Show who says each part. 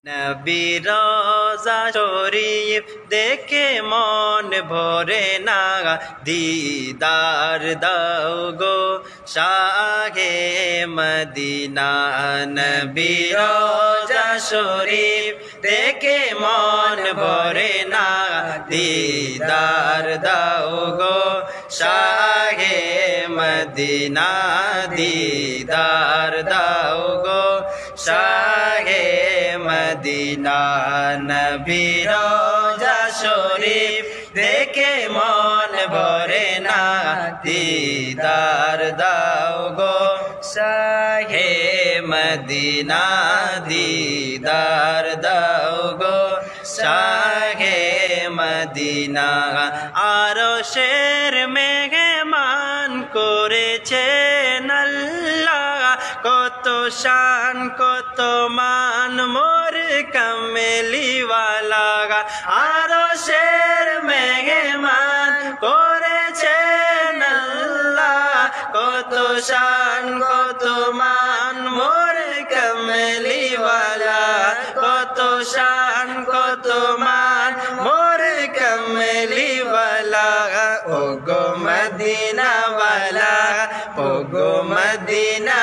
Speaker 1: নবী রোজা শরীফ দেখে মন ভরে না, দিদার দাও গো শাহে মদিনা। নবী রোজা শরীফ দেখে মন ভরে না, দিদার দাও গো শাহে মদিনা। দিদার দাও গো শাহে মদিনা। নবী রোজা শরীফ দেখে মন ভরে না, দিদার দাও গো শাহে মদিনা। দিদার দাও গো শাহে মদিনা। আরশের মেহমান করেছেন আল্লাহ, কত শান কত মান মোর কামলিওয়ালা। আরশের মেহমান করেছেন আল্লাহ, কত শান কত মান মোর কামলিওয়ালা। কত শান কত মান মোর কামলিওয়ালা। ও গো মদিনা ওয়ালা, ও গো মদিনা